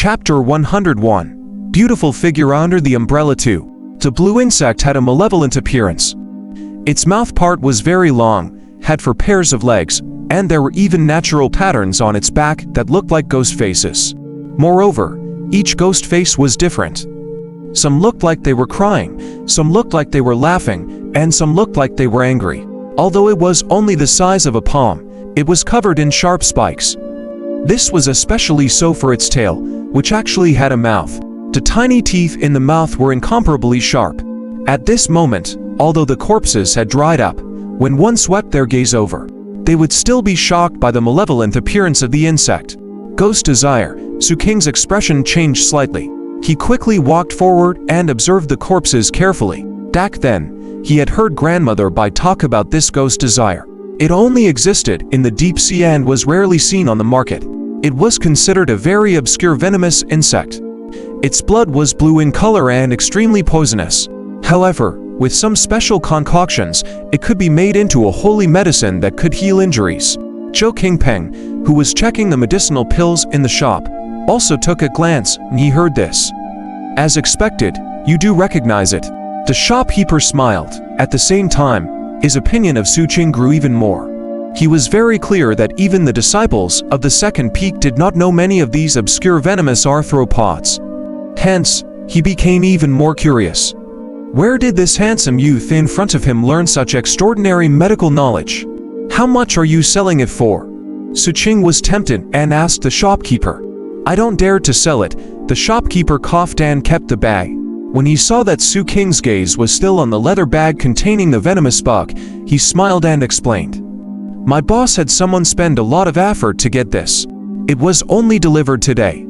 Chapter 101. Beautiful figure under the umbrella too. The blue insect had a malevolent appearance. Its mouth part was very long, had 4 pairs of legs, and there were even natural patterns on its back that looked like ghost faces. Moreover, each ghost face was different. Some looked like they were crying, some looked like they were laughing, and some looked like they were angry. Although it was only the size of a palm, it was covered in sharp spikes. This was especially so for its tail, which actually had a mouth. The tiny teeth in the mouth were incomparably sharp. At this moment, although the corpses had dried up, when one swept their gaze over, they would still be shocked by the malevolent appearance of the insect. Ghost desire. Xu Qing's expression changed slightly. He quickly walked forward and observed the corpses carefully. Back then, he had heard grandmother Bai talk about this ghost desire. It only existed in the deep sea and was rarely seen on the market. It was considered a very obscure venomous insect. Its blood was blue in color and extremely poisonous. However, with some special concoctions, it could be made into a holy medicine that could heal injuries. Xu Qing, who was checking the medicinal pills in the shop, also took a glance when he heard this. As expected, you do recognize it. The shopkeeper smiled. At the same time, his opinion of Xu Qing grew even more. He was very clear that even the disciples of the second peak did not know many of these obscure venomous arthropods. Hence, he became even more curious. Where did this handsome youth in front of him learn such extraordinary medical knowledge? How much are you selling it for? Xu Qing was tempted and asked the shopkeeper. I don't dare to sell it. The shopkeeper coughed and kept the bag. When he saw that Xu Qing's gaze was still on the leather bag containing the venomous bug, he smiled and explained. My boss had someone spend a lot of effort to get this. It was only delivered today.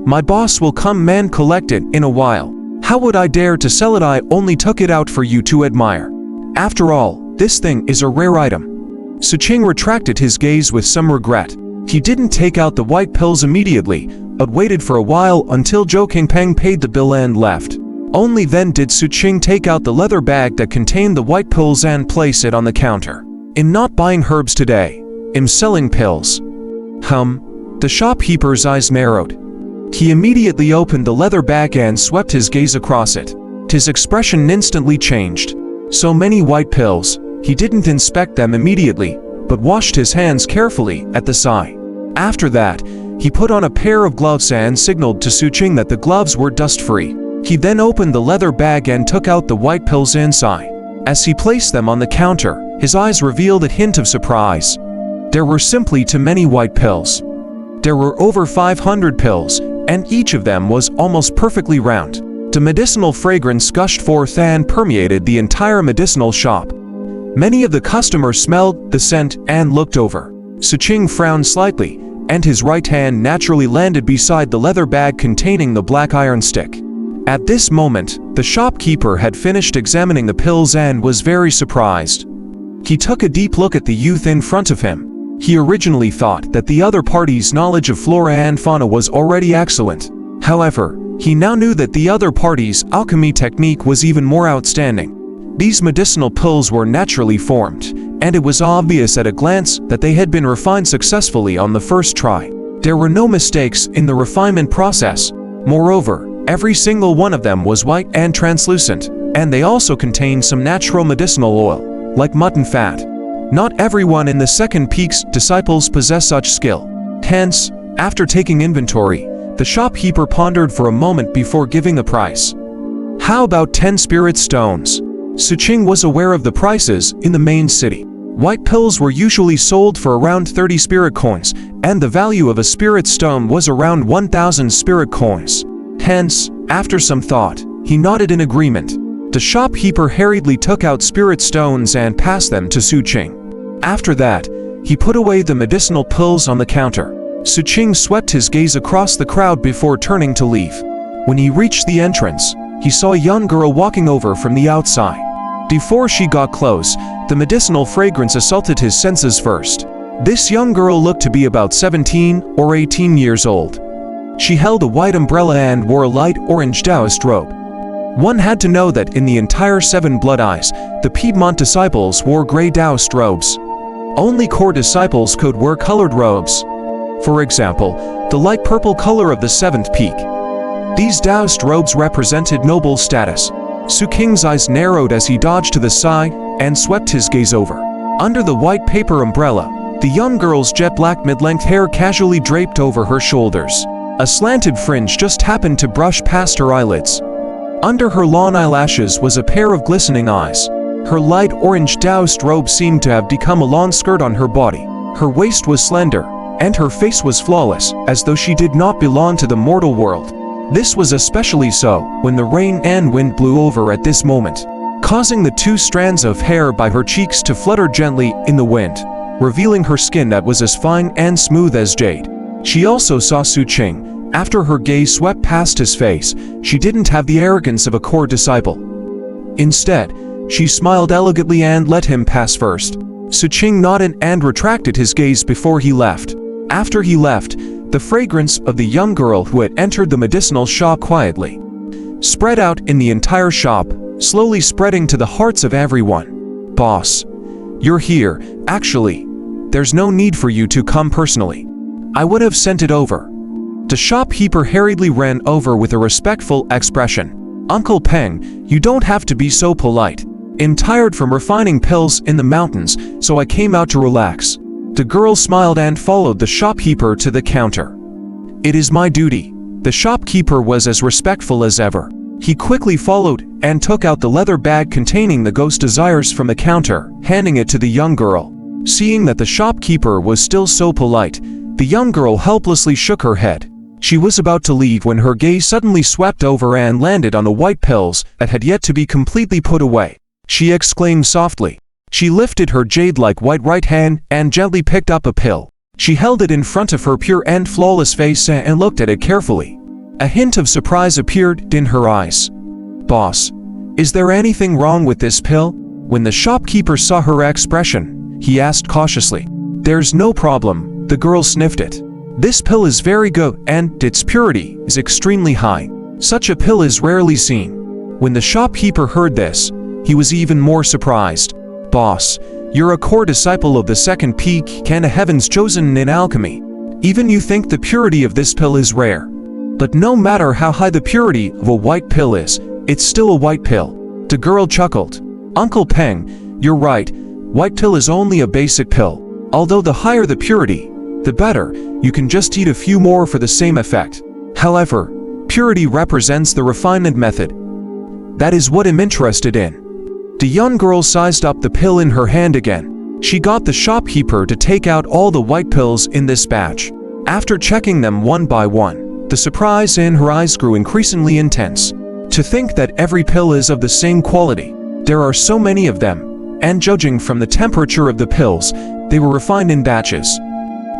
My boss will come and collect it in a while. How would I dare to sell it? I only took it out for you to admire. After all, this thing is a rare item. Xu Qing retracted his gaze with some regret. He didn't take out the white pills immediately, but waited for a while until Xu Qingpeng paid the bill and left. Only then did Xu Qing take out the leather bag that contained the white pills and place it on the counter. I'm not buying herbs today. I'm selling pills. The shopkeeper's eyes narrowed. He immediately opened the leather bag and swept his gaze across it. His expression instantly changed. So many white pills. He didn't inspect them immediately, but washed his hands carefully at the side. After that, he put on a pair of gloves and signaled to Xu Qing that the gloves were dust-free. He then opened the leather bag and took out the white pills inside. As he placed them on the counter, his eyes revealed a hint of surprise. There were simply too many white pills. There were over 500 pills, and each of them was almost perfectly round. The medicinal fragrance gushed forth and permeated the entire medicinal shop. Many of the customers smelled the scent and looked over. Xu Qing frowned slightly, and his right hand naturally landed beside the leather bag containing the black iron stick. At this moment, the shopkeeper had finished examining the pills and was very surprised. He took a deep look at the youth in front of him. He originally thought that the other party's knowledge of flora and fauna was already excellent. However, he now knew that the other party's alchemy technique was even more outstanding. These medicinal pills were naturally formed, and it was obvious at a glance that they had been refined successfully on the first try. There were no mistakes in the refinement process. Moreover, every single one of them was white and translucent, and they also contained some natural medicinal oil, like mutton fat. Not everyone in the second peak's disciples possess such skill. Hence, after taking inventory, the shopkeeper pondered for a moment before giving a price. How about 10 spirit stones? Xu Qing was aware of the prices in the main city. White pills were usually sold for around 30 spirit coins, and the value of a spirit stone was around 1,000 spirit coins. Hence, after some thought, he nodded in agreement. The shopkeeper hurriedly took out spirit stones and passed them to Xu Qing. After that, he put away the medicinal pills on the counter. Xu Qing swept his gaze across the crowd before turning to leave. When he reached the entrance, he saw a young girl walking over from the outside. Before she got close, the medicinal fragrance assaulted his senses first. This young girl looked to be about 17 or 18 years old. She held a white umbrella and wore a light orange Taoist robe. One had to know that in the entire 7 Blood Eyes, the Piedmont disciples wore gray Taoist robes. Only core disciples could wear colored robes. For example, the light purple color of the seventh peak. These doused robes represented noble status. Xu Qing's eyes narrowed as he dodged to the side and swept his gaze over. Under the white paper umbrella, the young girl's jet-black mid-length hair casually draped over her shoulders. A slanted fringe just happened to brush past her eyelids. Under her long eyelashes was a pair of glistening eyes. Her light orange doused robe seemed to have become a long skirt on her body. Her waist was slender, and her face was flawless, as though she did not belong to the mortal world. This was especially so when the rain and wind blew over at this moment, causing the two strands of hair by her cheeks to flutter gently in the wind, revealing her skin that was as fine and smooth as jade. She also saw Xu Qing. After her gaze swept past his face, she didn't have the arrogance of a core disciple. Instead, she smiled elegantly and let him pass first. Xu Qing nodded and retracted his gaze before he left. After he left, the fragrance of the young girl who had entered the medicinal shop quietly spread out in the entire shop, slowly spreading to the hearts of everyone. "Boss, you're here. Actually, there's no need for you to come personally. I would have sent it over." The shopkeeper hurriedly ran over with a respectful expression. "Uncle Peng, you don't have to be so polite. I'm tired from refining pills in the mountains, so I came out to relax." The girl smiled and followed the shopkeeper to the counter. "It is my duty." The shopkeeper was as respectful as ever. He quickly followed and took out the leather bag containing the ghost desires from the counter, handing it to the young girl. Seeing that the shopkeeper was still so polite, the young girl helplessly shook her head. She was about to leave when her gaze suddenly swept over and landed on the white pills that had yet to be completely put away. She exclaimed softly. She lifted her jade-like white right hand and gently picked up a pill. She held it in front of her pure and flawless face and looked at it carefully. A hint of surprise appeared in her eyes. "Boss, is there anything wrong with this pill?" When the shopkeeper saw her expression, he asked cautiously. "There's no problem," the girl sniffed it. "This pill is very good and its purity is extremely high. Such a pill is rarely seen." When the shopkeeper heard this, he was even more surprised. "Boss, you're a core disciple of the second peak and a heaven's chosen in alchemy. Even you think the purity of this pill is rare. But no matter how high the purity of a white pill is, it's still a white pill." The girl chuckled. "Uncle Peng, you're right. White pill is only a basic pill. Although the higher the purity, the better. You can just eat a few more for the same effect. However, purity represents the refinement method. That is what I'm interested in." The young girl sized up the pill in her hand again. She got the shopkeeper to take out all the white pills in this batch. After checking them one by one, the surprise in her eyes grew increasingly intense. To think that every pill is of the same quality. There are so many of them, and judging from the temperature of the pills, they were refined in batches.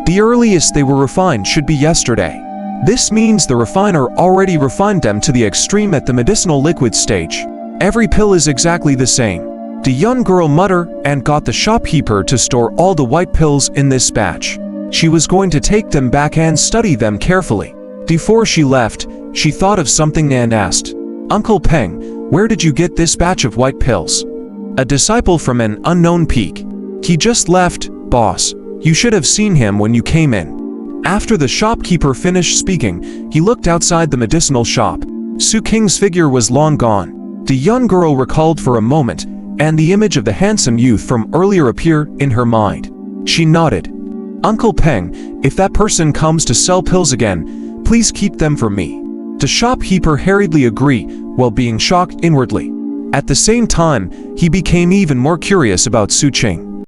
The earliest they were refined should be yesterday. This means the refiner already refined them to the extreme at the medicinal liquid stage. Every pill is exactly the same. The young girl muttered and got the shopkeeper to store all the white pills in this batch. She was going to take them back and study them carefully. Before she left, she thought of something and asked, "Uncle Peng, where did you get this batch of white pills?" "A disciple from an unknown peak. He just left, boss. You should have seen him when you came in." After the shopkeeper finished speaking, he looked outside the medicinal shop. Xu Qing's figure was long gone. The young girl recalled for a moment, and the image of the handsome youth from earlier appeared in her mind. She nodded. "Uncle Peng, if that person comes to sell pills again, please keep them for me." The shopkeeper hurriedly agreed, while being shocked inwardly. At the same time, he became even more curious about Xu Qing.